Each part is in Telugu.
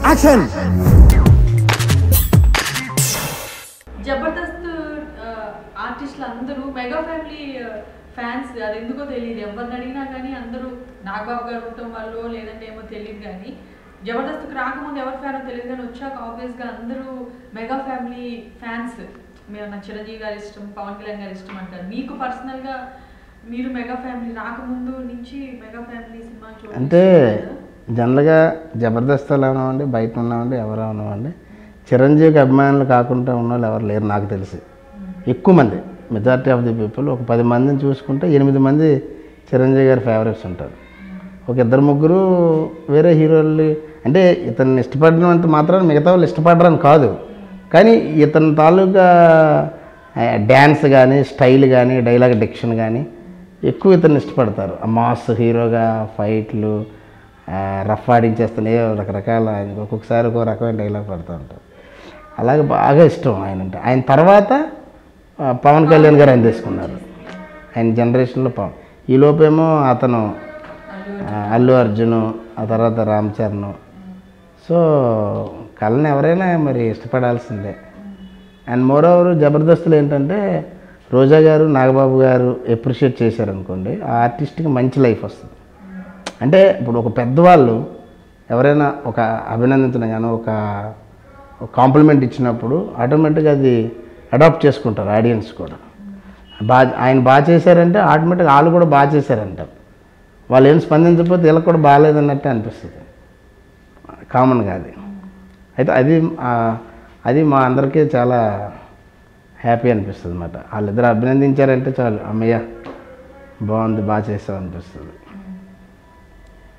యాక్షన్. జబర్దస్త్ ఆర్టిస్టులు అందరూ మెగా ఫ్యామిలీ ఫ్యాన్స్. అది ఎందుకో తెలియదు, ఎవరిని అడిగినా కానీ అందరూ నాగబాబు గారు ఉండటం వల్ల లేదంటే ఏమో తెలియదు, కానీ జబర్దస్త్కి రాకముందు ఎవరి ఫ్యానో తెలియదు, కానీ వచ్చాక ఆబ్వియస్గా అందరూ మెగా ఫ్యామిలీ ఫ్యాన్స్. మీరు నాకు చిరంజీవి గారి ఇష్టం, పవన్ కళ్యాణ్ గారి ఇష్టం అంటారు. మీకు పర్సనల్గా మీరు మెగా ఫ్యామిలీ రాకముందు నుంచి మెగా ఫ్యామిలీ సినిమా అంటే జనరల్గా జబర్దస్త్లో ఉన్నామండి, బయట ఉన్నామండి, ఎవరు ఉన్నామండి, చిరంజీవికి అభిమానులు కాకుండా ఉన్న వాళ్ళు ఎవరు లేరు నాకు తెలిసి. ఎక్కువ మంది, మెజారిటీ ఆఫ్ ది పీపుల్, ఒక 10 మందిని చూసుకుంటే 8 మంది చిరంజీవి గారి ఫేవరెట్స్ ఉంటారు. ఒక 2-3 వేరే హీరోలు. అంటే ఇతన్ని ఇష్టపడినంత మాత్రం మిగతా వాళ్ళు ఇష్టపడరని కాదు, కానీ ఇతని తాలూకా డ్యాన్స్ కానీ, స్టైల్ కానీ, డైలాగ్ డిక్షన్ కానీ ఎక్కువ ఇతన్ని ఇష్టపడతారు. మాస్ హీరోగా ఫైట్లు రఫ్ ఆడించేస్తూనే రకరకాల, ఒక్కొక్కసారి ఒక్కొక్క రకమైన డైలాగ్ పడుతూ ఉంటారు. అలాగే బాగా ఇష్టం ఆయన అంటే. ఆయన తర్వాత పవన్ కళ్యాణ్ గారు ఆయన తీసుకున్నారు, ఆయన జనరేషన్లో పవన్. ఈ లోపేమో అతను అల్లు అర్జును, ఆ తర్వాత రామ్ చరణ్. సో కళని ఎవరైనా మరి ఇష్టపడాల్సిందే. అండ్ మోరోవర్ జబర్దస్తులు ఏంటంటే రోజా గారు, నాగబాబు గారు ఎప్రిషియేట్ చేశారనుకోండి, ఆ ఆర్టిస్ట్కి మంచి లైఫ్ వస్తుంది. అంటే ఇప్పుడు ఒక పెద్దవాళ్ళు ఎవరైనా ఒక అభినందించడం కానీ, ఒక కాంప్లిమెంట్ ఇచ్చినప్పుడు ఆటోమేటిక్గా అది అడాప్ట్ చేసుకుంటారు ఆడియన్స్ కూడా. ఆయన బాగా చేశారంటే ఆటోమేటిక్గా వాళ్ళు కూడా బాగా చేశారంటారు. వాళ్ళు ఏం స్పందించకపోతే వీళ్ళకి కూడా బాగాలేదన్నట్టే అనిపిస్తుంది కామన్గా. అది అయితే అది మా అందరికీ చాలా హ్యాపీ అనిపిస్తుంది అన్నమాట. వాళ్ళిద్దరు అభినందించారంటే చాలు, అమ్మయ్య బాగుంది, బాగా చేసావు అనిపిస్తుంది.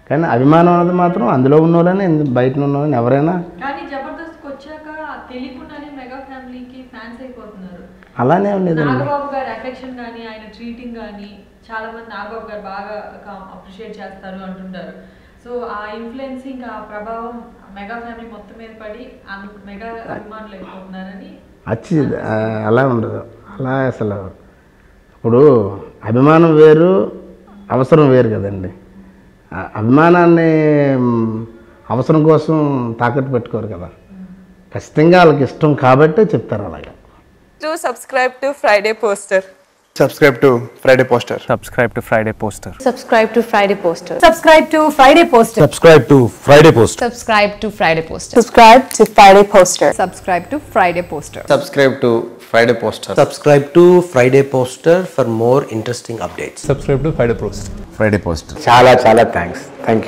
కానీ అభిమానం అనేది మాత్రం అందులో ఉన్న వాళ్ళని, బయట ఉన్న వాళ్ళని ఎవరైనా. కానీ జబర్దస్త్కి వచ్చాక తెలియకుండానే మెగా ఫ్యామిలీకి ఫ్యాన్స్ అయిపోతున్నారు. అలానే ఉండేది. నాగబాబు గారి అఫెక్షన్ కానీ, ఆయన ట్రీటింగ్ కానీ, చాలా మంది నాగబాబు గారు బాగా అప్రిషియేట్ చేస్తారు అంటుంటారు. సో ఆ ఇన్ఫ్లుయెన్స్, ఇంకా ఆ ప్రభావం మెగా ఫ్యామిలీ మొత్తం మీద పడి మెగా అభిమానులు అయిపోతున్నారని. అలా ఉండదు. అలా అసలు ఇప్పుడు అభిమానం వేరు, అవసరం వేరు కదండి. అభిమానాన్ని అవసరం కోసం తాకట్టు పెట్టుకోరు కదా. ఖచ్చితంగా వాళ్ళకి ఇష్టం కాబట్టే చెప్తారు అలాగా. Do subscribe to Friday Poster. Subscribe to Friday Poster. Subscribe to Friday Poster. Subscribe to Friday Poster. Subscribe to Friday Poster. Subscribe to Friday Poster. Subscribe to Friday Poster. Subscribe to Friday Poster. Subscribe to Friday Poster. Subscribe to Friday Poster. Subscribe to Friday Poster for more interesting updates. Subscribe to Friday Poster. Friday Poster. చాలా థ్యాంక్స్. Thank you.